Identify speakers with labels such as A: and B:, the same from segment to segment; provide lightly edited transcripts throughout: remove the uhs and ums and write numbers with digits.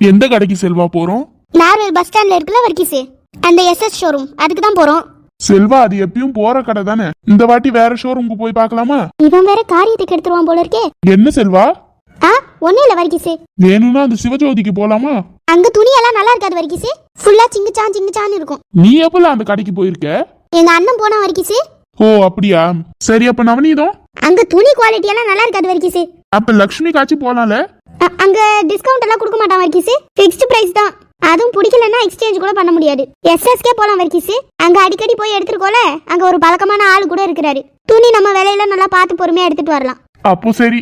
A: எந்த கடைக்கு செல்வா போறோம்?
B: நார்மல் பஸ் ஸ்டாண்ட்ல இருக்குல்ல வர்க்கீஸ், அந்த எஸ்எஸ் ஷோரூம், அதுக்கு தான் போறோம்.
A: செல்வா, அது எப்பயும் போற கடை தானே. இந்த வாட்டி வேற ஷோரூமுக்கு போய் பார்க்கலாமா?
B: இவன் வேற காரியத்துக்கு எடுத்துருவான் போல இருக்கே.
A: என்ன செல்வா?
B: ஒன்னும் இல்ல வர்க்கீஸ்.
A: வேணும்னா அந்த சிவஜோதிக்கு போலாமா?
B: அங்க துணி எல்லாம் நல்லா இருக்காது வர்க்கீஸ், ஃபுல்லா சிங்குச்சான் இருக்கும்.
A: நீ எப்பல அந்த கடைக்கு போயிருக்க?
B: எங்க அண்ணன் போனா வர்க்கீஸ்.
A: ஓ அப்படியா, சரி. அப்ப நவநீதம்?
B: அங்க துணி குவாலிட்டி எல்லாம் நல்லா இருக்காது வர்க்கீஸ்.
A: அப்ப லக்ஷ்மி காட்சி போலாம்ல?
B: அங்க டிஸ்கவுண்ட் எல்லாம் கொடுக்க மாட்டான் வர்க்கீஸ், ஃபிக்ஸ்ட் பிரைஸ் தான். அதுவும் பிடிக்கலன்னா எக்ஸ்சேஞ்ச் கூட பண்ண முடியாது. எஸ்எஸ்கே போலாம் வர்க்கீஸ், அங்க அடிக்கடி போய் எடுத்துக்கோல. அங்க ஒரு பழக்கமான ஆளு கூட இருக்கிறாரு. துணி நம்ம விலையில நல்லா பார்த்து பொறுமையா எடுத்துட்டு வரலாம்.
A: அப்போ சரி.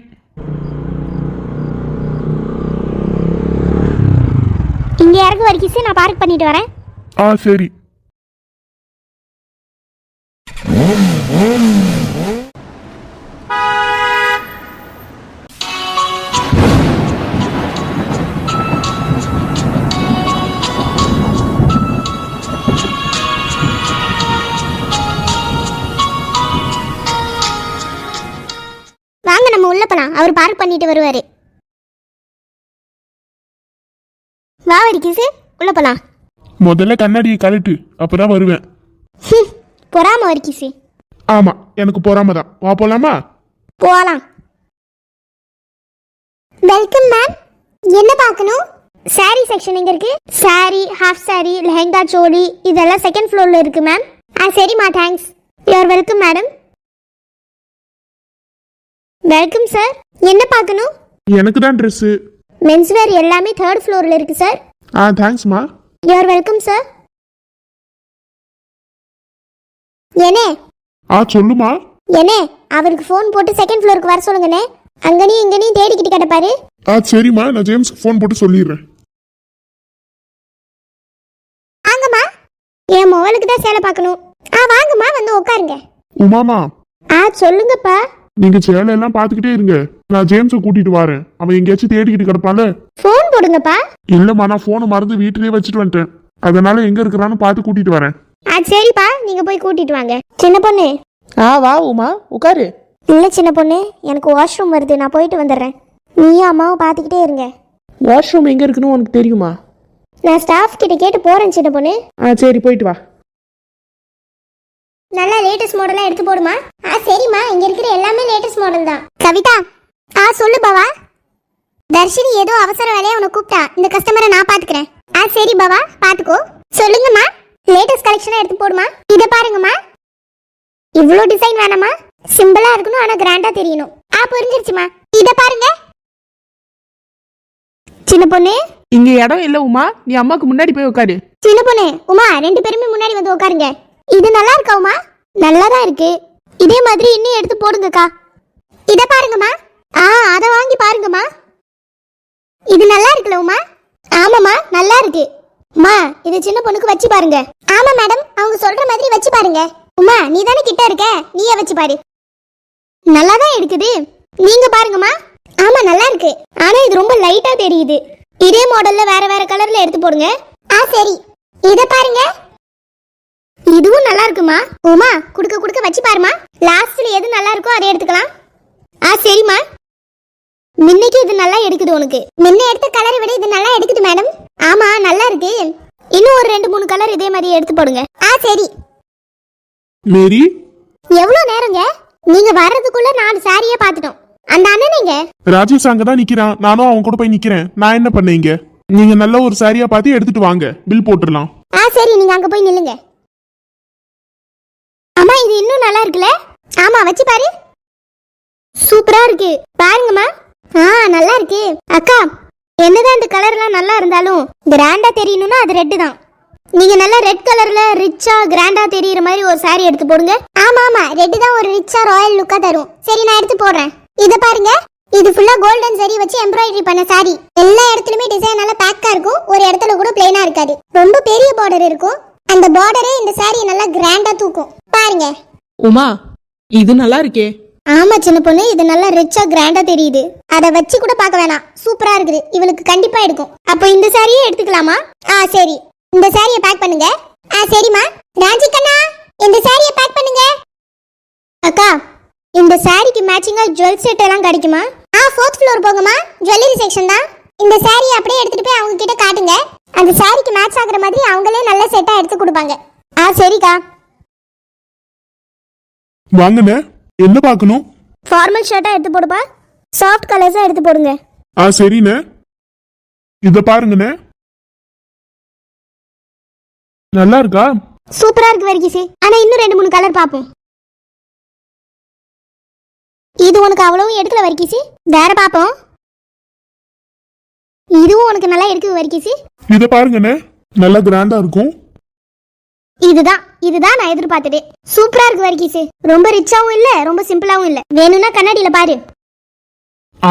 B: இங்க இறங்கு வர்க்கீஸ், நான் பார்க் பண்ணிட்டு வரேன்.
A: சரி.
B: வாங்க நம்ம உள்ள போலாம், அவர் பார்க் பண்ணிட்டு வருவாரு. வா வர்க்கீஸ், உள்ள போலாம்.
A: முதல்ல கண்ணாடியை கழட்டு, அப்பதான் வருவேன்.
B: பொறாம வர்க்கீஸ்.
A: ஆமா, எனக்கு பொறாம தான். வா போலாமா?
B: போலாம். Welcome ma'am. என்ன பார்க்கணும்? சாரி செக்ஷன் எங்க இருக்கு? சாரி, ஹாஃப் சாரி, லெஹங்கா, சோலி இதெல்லாம் செகண்ட் ஃப்ளோர்ல இருக்கு மேம். சரிம்மா, thanks. You are welcome madam. Welcome sir. என்ன பார்க்கணும்?
A: எனக்கு தான் ட்ரெஸ்.
B: மென்ஸ் வேர் எல்லாமே தேர்ட் ஃப்ளோர்ல இருக்கு சார்.
A: தேங்க்ஸ்மா.
B: You are welcome sir. ஏனே?
A: சொல்லுமா.
B: ஏனே, அவருக்கு ஃபோன் போட்டு செகண்ட் ஃப்ளோருக்கு வர சொல்லுங்கண்ணே. அங்கனையும் இங்கனையும் தேடிக்கிட்டு கிடப்பாரு.
A: சரிம்மா, நான் ஜேம்ஸ்க்கு ஃபோன் போட்டு சொல்லிடுறேன்.
B: வாங்கம்மா, என் மொபைலுக்கு தான் சேலை பார்க்கணும். வாங்கம்மா, வந்து உட்காருங்க.
A: உமாமா.
B: சொல்லுங்கப்பா.
A: நீங்க சேலை எல்லாம் பாத்துக்கிட்டே இருங்க, நான் ஜேம்ஸை கூட்டிட்டு வரேன். அவன் எங்கேயாச்சும் தேடிக்கிட்டு கிடப்பான்ல.
B: ஃபோன் போடுங்கப்பா.
A: இல்லம்மா, நான் போனை மறந்து வீட்டிலேயே வச்சுட்டு வந்துட்டேன். அதனால எங்க இருக்கிறான்னு பார்த்து கூட்டிட்டு வரேன்.
B: சரிப்பா, நீங்க போய் கூட்டிட்டு வாங்க. சின்ன பொண்ணு.
C: வா உமா, உட்காரு.
B: இல்ல சின்ன பொண்ணு, எனக்கு வாஷ்ரூம் வருது, நான் போயிட்டு வந்துடுறேன். நீயும் அம்மாவும் பார்த்துக்கிட்டே இருங்க.
C: வாஷ்ரூம் எங்க இருக்குன்னு உனக்கு தெரியுமா?
B: நான் ஸ்டாஃப் கிட்ட கேட்டு போறேன் சின்ன பொண்ணு.
C: சரி, போயிட்டு வா.
B: நல்லா லேட்டஸ்ட் மாடலா எடுத்து போடுமா. சரிம்மா, இங்க இருக்கிற எல்லாமே லேட்டஸ்ட் மாடல் தான். கவிதா. சொல்லு பாவா. தர்ஷினி ஏதோ அவசர வேலையா உன்னை கூப்பிட்டா. இந்த கஸ்டமரை நான் பாத்துக்கிறேன். சரி பாவா, பாத்துக்கோ. சொல்லுங்கம்மா. லேட்டஸ்ட் கலெக்ஷனா எடுத்து போடுமா. இத பாருங்கம்மா. இவ்ளோ டிசைன் வேணாமா, சிம்பிளா இருக்கணும், ஆனா கிராண்டா தெரியணும். புரிஞ்சிருச்சுமா. இத பாருங்க சின்ன பொண்ணு.
C: இங்க இடம் இல்ல உமா, நீ அம்மாக்கு முன்னாடி போய் உட்காரு.
B: சின்ன பொண்ணு, உமா, ரெண்டு பேருமே முன்னாடி வந்து உட்காருங்க. இது நல்லா இருக்கா உமா? நல்லாதான் இருக்கு. இதே மாதிரி இன்னும் எடுத்து போடுங்கக்கா. இத பாருங்கம்மா. அத வாங்கி பாருங்கம்மா. இது நல்லா இருக்குல்ல உமா? ஆமாம்மா, நல்லா இருக்கு. உமா, இது சின்ன பொண்ணுக்கு வச்சு பாருங்க. ஆமா மேடம், அவங்க சொல்ற மாதிரி வச்சு பாருங்க. உமா, நீ தானே கிட்ட இருக்க, நீயே வச்சு பாரு. நல்லாதான் இருக்குது. நீங்க பாருங்கம்மா. ஆமா, நல்லா இருக்கு. ஆனா இது ரொம்ப லைட்டா தெரியுது. இதே மாடல்ல வேற வேற கலர்ல எடுத்து போடுங்க. சரி. இத பாருங்க. இதுவும் நல்லா இருக்குமா. உமா, குடுக்க குடுக்க வச்சு பாருமா. லாஸ்ட்ல எது நல்லா இருக்கோ அதை எடுத்துக்கலாம். சரிம்மா. முன்னைக்கு இது நல்லா எடுக்குது உனக்கு. முன்ன எடுத்த கலரை விட இது நல்லா எடுக்குது மேடம். ஆமா, நல்லா இருக்கு. இன்னும் ஒரு 2-3 கலர் இதே மாதிரி எடுத்து போடுங்க. சரி.
A: மேரி,
B: எவ்வளவு நேரங்க? நீங்க வர்றதுக்குள்ள 4 சாரியே பாத்துட்டோம். அந்த அண்ணனேங்க?
A: ராஜேஷ் அங்கதான் நிக்கிறான். நானும் அவன் கூட போய் நிக்கிறேன். நான் என்ன பண்ணீங்க? நீங்க நல்ல ஒரு சாரியா பார்த்து எடுத்துட்டு வாங்க, பில் போட்டுடலாம்.
B: சரி, நீங்க அங்க போய் நில்லுங்க. அம்மா, இது இன்னும் நல்லா இருக்குல்ல? ஆமா, வச்சு பாரு. சூப்பரா இருக்கு. பாருங்கம்மா. நல்லா இருக்கு. அக்கா, என்னதான் இந்த கலர்லாம் நல்லா இருந்தாலும் கிராண்டா தெரியணும்னா அது ரெட் தான். நீங்க நல்லா ரெட் கலர்ல ரிச்சா கிராண்டா தெரியற மாதிரி ஒரு சாரி எடுத்து போடுங்க. ஆமா, ரெட் தான் ஒரு ரிச்சா ராயல் லுக்கா தரும். சரி, நான் எடுத்து போடுறேன். இத பாருங்க. இது ஃபுல்லா கோல்டன் சரி வச்சு எம்ப்ராய்டரி பண்ண சாரி. எல்லா இடத்துலயுமே டிசைன் நல்லா பேக்கா இருக்கும். ஒரு இடத்துல கூட பிளைனா இருக்காது. ரொம்ப பெரிய பார்டர் இருக்கும். அந்த பார்டரே இந்த சாரியை நல்லா கிராண்டா தூக்கும். பாருங்க.
C: உமா, இது நல்லா இருக்கே.
B: ஆமா சின்ன பொண்ணு, இது நல்லா ரிச்சா கிராண்டா தெரியுது. அத வச்சு கூட பார்க்க வேணாம், சூப்பரா இருக்குது. இவளுக்கு கண்டிப்பா எடுக்கும். அப்போ இந்த சாரியே எடுத்துக்கலாமா? சரி, இந்த சாரியை பேக் பண்ணுங்க. சரிம்மா. ராஞ்சி கண்ணா, இந்த சாரியை பேக் பண்ணுங்க. அக்கா, இந்த சாரிக்கு மேட்சிங்கா ஜுவல் செட் எல்லாம் கிடைக்குமா? 4th ஃப்ளோர் போங்கம்மா, ஜுவல்லரி செக்ஷன் தான். இந்த saree அப்படியே எடுத்துட்டு போய் அவங்க கிட்ட காட்டுங்க. அந்த சாரிக்கு மேட்ச் ஆகுற மாதிரி அவங்களே நல்ல செட்டா எடுத்து கொடுப்பாங்க. சரிக்கா.
A: வாங்கண்ணே, என்ன பார்க்கணும்?
B: ஃபார்மல் ஷர்ட்டா எடுத்து போடுப்பா. சாஃப்ட் கலர்ஸா எடுத்து போடுங்க.
A: சரிண்ணே, இத பாருங்கண்ணே. நல்லா இருக்கா?
B: சூப்பரா இருக்கு வர்க்கீஸ். ஆனா இன்னும் 2-3 கலர் பாப்போம். இது உனக்கு அவ்வளவும் எடுக்கல வர்க்கீஸ். வேற பாப்போம். இதுவும் உனக்கு நல்லா எடுக்குது வர்க்கீஸ்.
A: இத பாருங்கண்ணே, நல்லா கிராண்டா இருக்கும்.
B: இதுதான் நான் எதிர்பார்த்தது. சூப்பரா இருக்கு வர்க்கீஸ். ரொம்ப ரிச்சாவும் இல்ல, ரொம்ப சிம்பிளாவும் இல்ல. வேணும்னா கண்ணாடியில பாரு.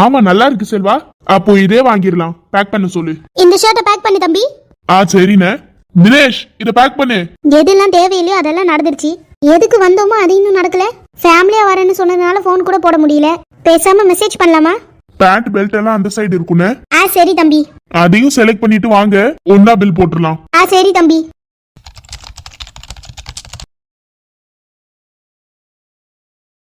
A: ஆமா, நல்லா இருக்கு செல்வா. அப்போ இதே வாங்கிடலாம். பேக் பண்ண சொல்லு.
B: இந்த ஷர்ட்டை பேக் பண்ணு தம்பி.
A: சரிண்ணே. தினேஷ், இத பேக் பண்ணு.
B: எதெல்லாம் தேவையில்லையோ அதெல்லாம் நடந்துருச்சு. எதுக்கு வந்தோமோ அது இன்னும் நடக்கல. ஃபேமிலியா வரேன்னு சொன்னதுனால ஃபோன் கூட போட முடியல. பேசாம மெசேஜ் பண்ணலாமா?
A: பேண்ட் பெல்ட் எல்லாம் அந்த சைடு இருக்குண்ணே.
B: சரி தம்பி.
A: அதையும் செலக்ட் பண்ணிட்டு வாங்க, ஒண்ணா பில் போட்டுடலாம்.
B: சரி தம்பி.